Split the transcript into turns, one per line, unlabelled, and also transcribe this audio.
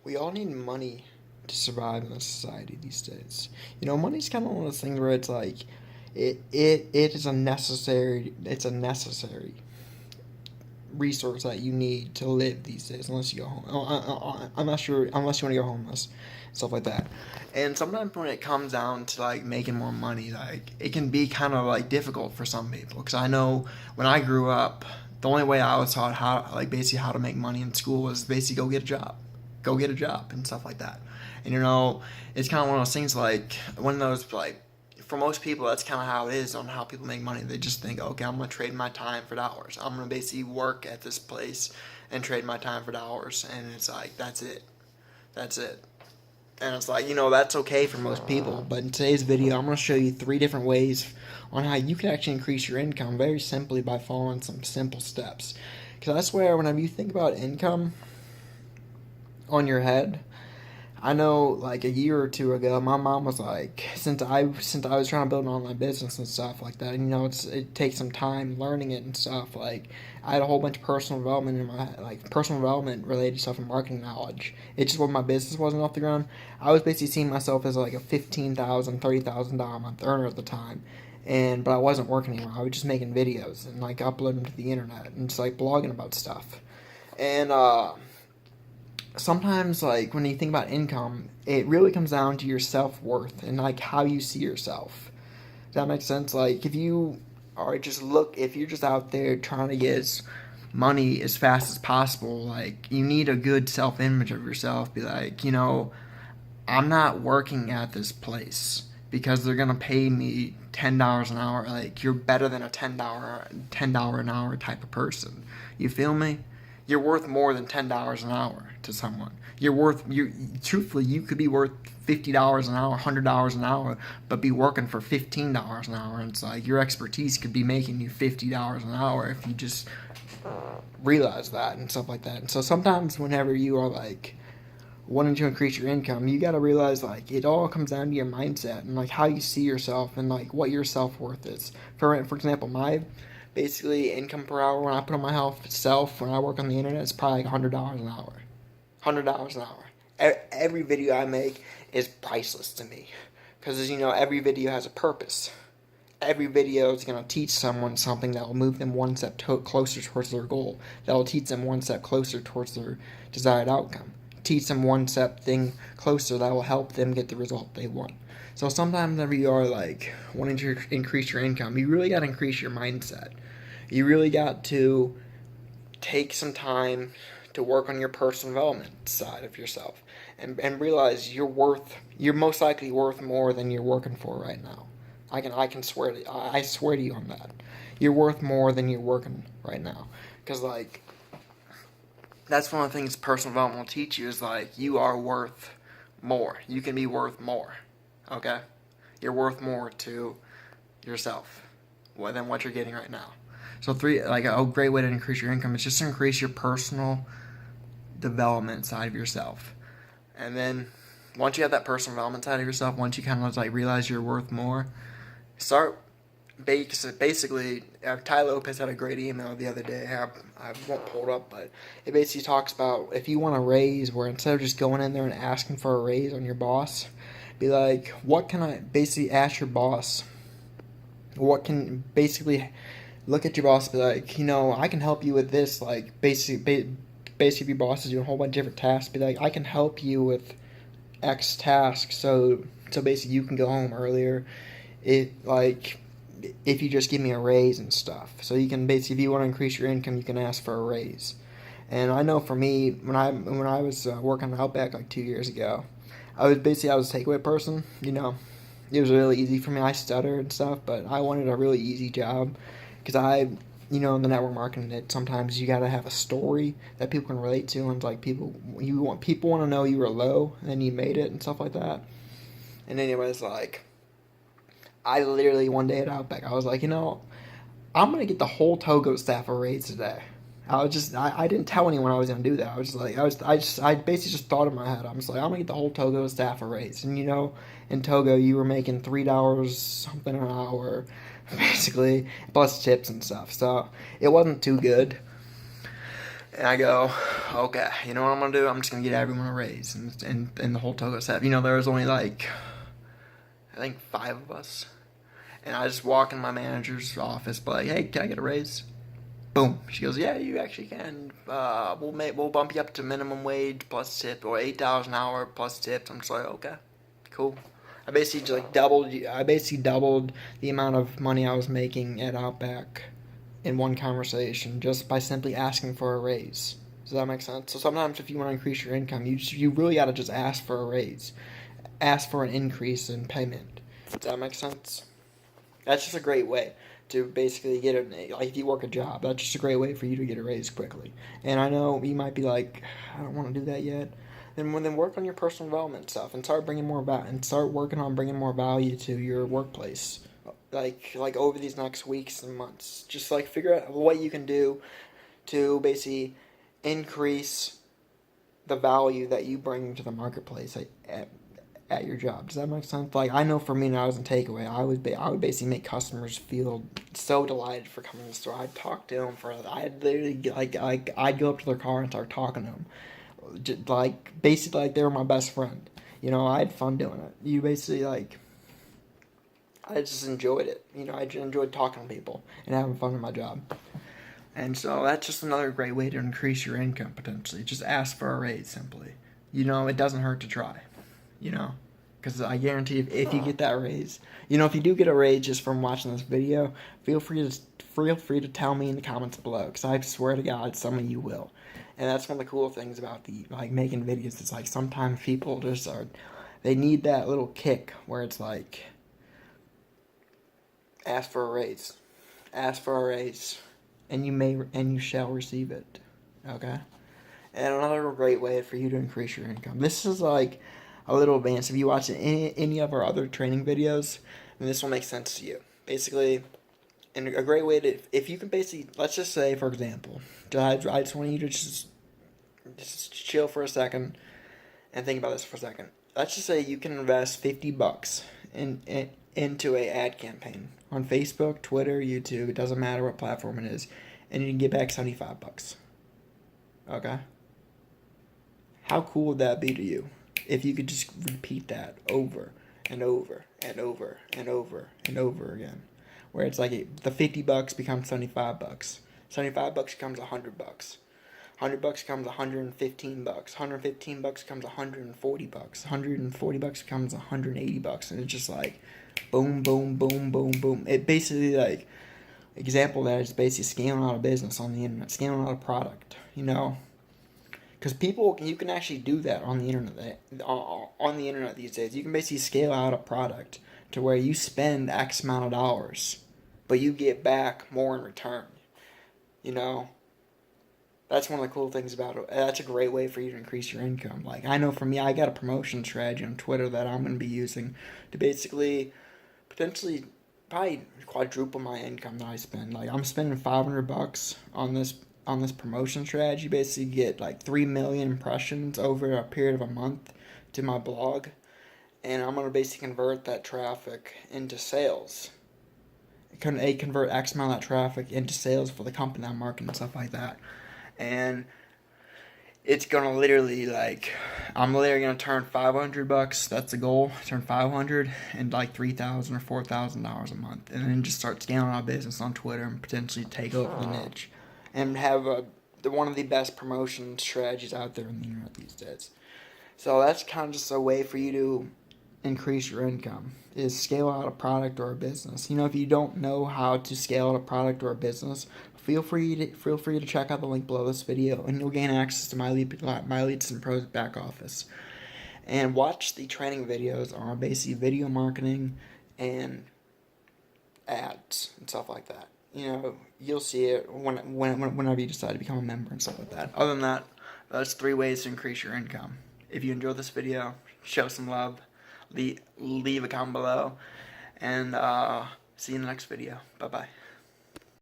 we all need money to survive in this society these days. Money's kind of one of those things where it's like it is a necessary resource that you need to live these days unless you go home. I'm not sure unless you want to go homeless, stuff like that. And sometimes when it comes down to like making more money, like it can be kind of like difficult for some people. Because I know when I grew up, the only way I was taught how like basically how to make money in school was basically go get a job and stuff like that. And it's kind of one of those things like one of those like for most people, that's kind of how it is on how people make money. They just think, okay, I'm going to trade my time for dollars. I'm going to basically work at this place and trade my time for dollars. And it's like, that's it. That's it. And it's like, that's okay for most people. But in today's video, I'm going to show you 3 different ways on how you can actually increase your income very simply by following some simple steps. Because I swear, whenever you think about income on your head, I know like a year or two ago, my mom was like, since I was trying to build an online business and stuff like that, and it takes some time learning it and stuff. Like I had a whole bunch of personal development in my like personal development related stuff and marketing knowledge. It's just when my business wasn't off the ground, I was basically seeing myself as like a $15,000, $30,000 a month earner at the time. But I wasn't working anymore. I was just making videos and like uploading them to the internet and just like blogging about stuff. And sometimes like when you think about income, it really comes down to your self-worth and like how you see yourself. Does that make sense? Like if you're just out there trying to get money as fast as possible, like you need a good self-image of yourself. Be like, I'm not working at this place because they're gonna pay me $10 an hour. Like you're better than a $10 an hour type of person. You feel me? You're worth more than $10 an hour to someone. Truthfully, you could be worth $50 an hour, $100 an hour, but be working for $15 an hour. And it's like your expertise could be making you $50 an hour if you just realize that and stuff like that. And so sometimes whenever you are like wanting to increase your income, you got to realize like it all comes down to your mindset and like how you see yourself and like what your self-worth is. For example, my basically income per hour when I put on my self when I work on the internet is probably like $100 an hour. $100 an hour. Every video I make is priceless to me because every video has a purpose. Every video is going to teach someone something that will move them one step closer towards their goal. That will teach them one step closer towards their desired outcome. Teach them one step thing closer that will help them get the result they want. So sometimes whenever you are like wanting to increase your income, you really got to increase your mindset. You really got to take some time to work on your personal development side of yourself and realize you're most likely worth more than you're working for right now. I swear to you on that. You're worth more than you're working right now. Because like that's one of the things personal development will teach you is like you are worth more. You can be worth more. Okay? You're worth more to yourself than what you're getting right now. So a great way to increase your income is just to increase your personal development side of yourself. And then once you have that personal development side of yourself, once you kind of like realize you're worth more, start basically Ty Lopez had a great email the other day. I won't pull it up, but it basically talks about if you want a raise where instead of just going in there and asking for a raise on your boss, be like, what can I basically ask your boss? What can basically look at your boss and be like, I can help you with this. Like basically if your boss is doing a whole bunch of different tasks, be like, I can help you with X task. So basically you can go home earlier. If you just give me a raise and stuff. So you can basically, if you want to increase your income, you can ask for a raise. And I know for me, when I was working on Outback like 2 years ago, I was a takeaway person. It was really easy for me. I stutter and stuff, but I wanted a really easy job because in the network marketing, sometimes you gotta have a story that people can relate to, and like people want to know you were low and then you made it and stuff like that. And anyways, like I literally one day at Outback, I was like, I'm gonna get the whole Togo staff a raise today. I didn't tell anyone I was gonna do that. I was just like, I basically just thought in my head. I'm just like, I'm gonna get the whole Togo staff a raise. And in Togo, you were making $3 something an hour, basically, plus tips and stuff. So it wasn't too good. And I go, okay, you know what I'm gonna do? I'm just gonna get everyone a raise, and the whole Togo staff. You know, there was only like, I think 5 of us, and I just walk in my manager's office, but like, hey, can I get a raise? Boom. She goes, yeah, you actually can. We'll bump you up to minimum wage plus tip, or $8 an hour plus tips. I'm just like, okay, cool. I basically just like doubled. I basically doubled the amount of money I was making at Outback in one conversation just by simply asking for a raise. Does that make sense? So sometimes if you want to increase your income, you really got to just ask for a raise, ask for an increase in payment. Does that make sense? That's just a great way to basically get a, like if you work a job, that's just a great way for you to get a raise quickly. And I know you might be like, I don't want to do that yet. Then work on your personal development stuff and start bringing more about and start working on bringing more value to your workplace. Like over these next weeks and months, just like figure out what you can do to basically increase the value that you bring to the marketplace at your job. Does that make sense? Like I know for me, when I was in takeaway, I would basically make customers feel so delighted for coming to the store. I'd talk to them I'd literally I'd go up to their car and start talking to them, just, like basically like they were my best friend. You know, I had fun doing it. You basically like. I just enjoyed it. You know, I just enjoyed talking to people and having fun in my job. And so that's just another great way to increase your income potentially. Just ask for a raise simply. You know, it doesn't hurt to try. You know, because I guarantee if you get that raise, you know, if you do get a raise just from watching this video, feel free to tell me in the comments below, because I swear to God, some of you will. And that's one of the cool things about the like making videos. It's like sometimes people just they need that little kick where it's like, ask for a raise, ask for a raise, and you shall receive it. Okay. And another great way for you to increase your income. This is like a little advanced. If you watch any of our other training videos, then this will make sense to you. Basically, and a great way to, if you can basically, let's just say, for example, I just want you to just chill for a second and think about this for a second. Let's just say you can invest $50 into a ad campaign on Facebook, Twitter, YouTube. It doesn't matter what platform it is, and you can get back $75. Okay. How cool would that be to you if you could just repeat that over and over and over and over and over again? Where it's like the $50 becomes $75. $75 becomes $100. $100 becomes $115. $115 becomes $140. $140 becomes $180, and it's just like boom, boom, boom, boom, boom. It basically like example that is basically scaling out a business on the internet, scaling out a product. You know. Because you can actually do that on the internet. On the internet these days, you can basically scale out a product to where you spend X amount of dollars, but you get back more in return. You know, that's one of the cool things about it. That's a great way for you to increase your income. Like I know for me, I got a promotion strategy on Twitter that I'm going to be using to basically potentially probably quadruple my income that I spend. Like I'm spending $500 on this promotion strategy. Basically get like 3 million impressions over a period of a month to my blog, and I'm going to basically convert that traffic into sales. Convert X amount of that traffic into sales for the company I'm marketing and stuff like that. And it's going to literally like, I'm literally going to turn $500, that's the goal, turn 500 and like $3,000 or $4,000 a month, and then just start scaling our business on Twitter and potentially take over the niche and have one of the best promotion strategies out there on the internet these days. So that's kind of just a way for you to increase your income, is scale out a product or a business. You know, if you don't know how to scale out a product or a business, feel free to check out the link below this video, and you'll gain access to my Leads and Pros back office. And watch the training videos on basically video marketing and ads and stuff like that. You know, you'll see it whenever you decide to become a member and stuff like that. Other than that, that's 3 ways to increase your income. If you enjoyed this video, show some love, leave a comment below, and see you in the next video. Bye-bye.